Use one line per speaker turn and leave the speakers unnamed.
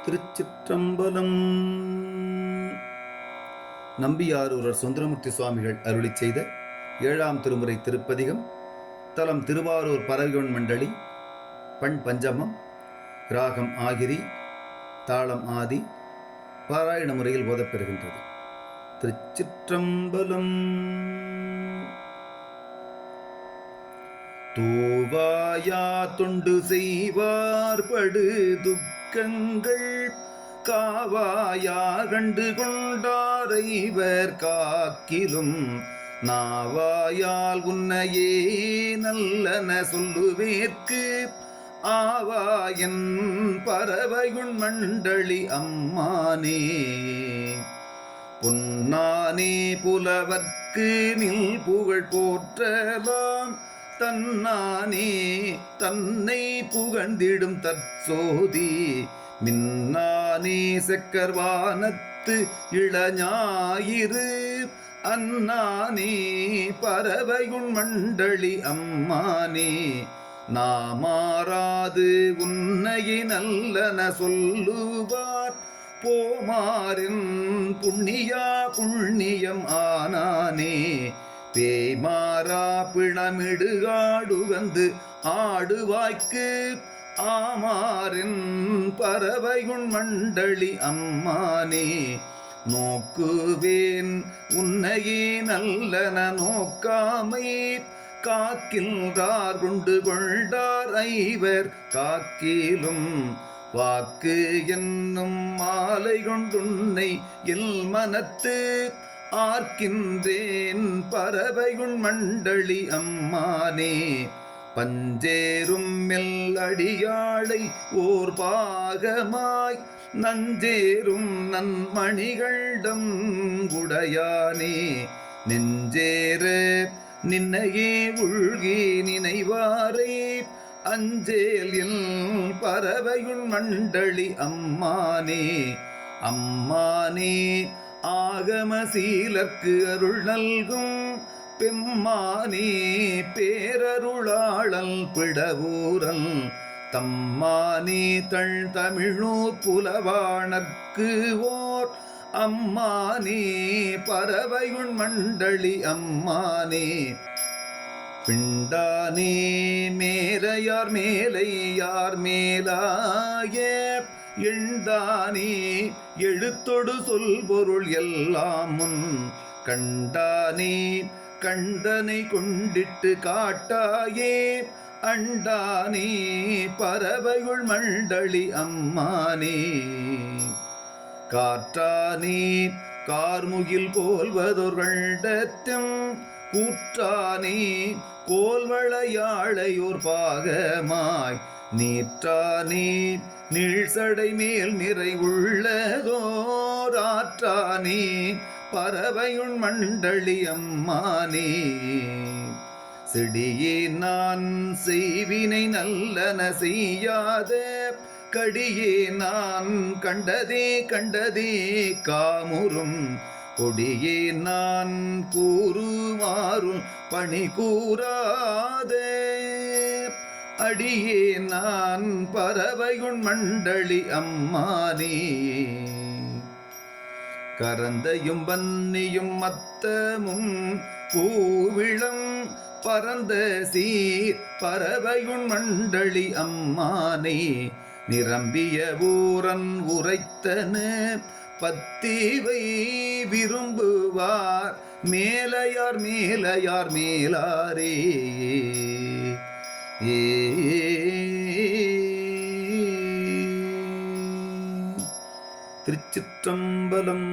திருச்சிற்றம்பலம். நம்பியாரூரர் சுந்தரமூர்த்தி சுவாமிகள் அருளிச் செய்த 7ஆம் திருமுறை திருப்பதிகம். தலம் திருவாரூர் பரவியோன் மண்டலி. பண் பஞ்சமம். ராகம் ஆகிரி. தாளம் ஆதி. பாராயண முறையில் ஓதப்பெறுகின்றது. திருச்சிற்றம்பலம். தூவாயா தொண்டு செய்வார் படு துக்கங்கள் காவாயா கண்டு கொண்டாரைவர் காக்கிலும் நாவாயால் உன்னையே நல்லன சொல்லுவேற்கு ஆவாயன் பறவையுண் மண்டலி அம்மானே. பொன்னானே புலவர்க்கு நில் புகழ் போற்றலாம் தன்னானே தன்னை புகழ்ந்திடும் தற்சோதி மின்னானே செக்கர்வானத்து இளஞாயிறு அன்னானே பறவையுண் மண்டலி அம்மானே. நாமாறாது உன்னையே நல்லன சொல்லுவார் போமாறின் புண்ணியா புண்ணியம் ஆனானே. பேய்மாறா பிணமிடுகாடு வந்து ஆடுவாய்க்கு ஆமாறின் பறவையுண் மண்டலி அம்மானே. நோக்குவேன் உன்னையே நல்லன நோக்காமை காக்கின்றார் கொண்டு கொண்டார் ஐவர் காக்கிலும் வாக்கு என்னும் மாலை கொண்டுன்னை எல் மனத்து ஆர்க்கின்றேன் பறவையுண் மண்டலி அம்மானே. பஞ்சேரும் மெல்லடியாளை ஓர் பாகமாய் நஞ்சேரும் நன்மணிகளிடம் குடையானே. நெஞ்சேர நின்னையே உள்கி நினைவாரே அஞ்சேல் எல் பறவையுண் மண்டலி அம்மானே. அம்மானே ஆகமசீலர்க்கு அருள் நல்கும் பெம்மானே பேரருளாளல் பிடவூரல் தம்மானே தள் தமிழூர் புலவாணர்க்கு ஓர் அம்மானே பறவையுண் மண்டலி அம்மானே. பிண்டானே மேலையார் மேலையார் மேலாய எண்டானே எழுத்தொடு சொல் பொருள் எல்லாம் முன் கண்டானே கண்டனை கொண்டிட்டு காட்டாயே அண்டானே பறவையுள் மண்டலி அம்மானே. காற்றானே கார்முகில் போல்வதொரு கண்டத்தும் கூற்றானே கோல்வளையாளையோர் பாகமாய் நீற்றானே நீழ்சடை மேல் நிறை உள்ளதோர் ஆற்றானே பறவையுண் மண்டலி அம்மானே. செடியே நான் செய்வினை நல்லன செய்யாத கடியே நான் கண்டதே கண்டதே காமுறும் கொடியே நான் கூறுமாறும் பணி கூறாதே அடியே நான் பறவையுண் மண்டலி அம்மானே. கரந்தையும் பன்னியும் மத்தமும் பூவிளம் பரந்த சீர் பறவையுண் மண்டலி அம்மானே. நிரம்பிய ஊரன் உரைத்தன பத்திவை விரும்புவார் மேலையார் மேலையார் மேலாரே. திருச்சிற்றம்பலம்.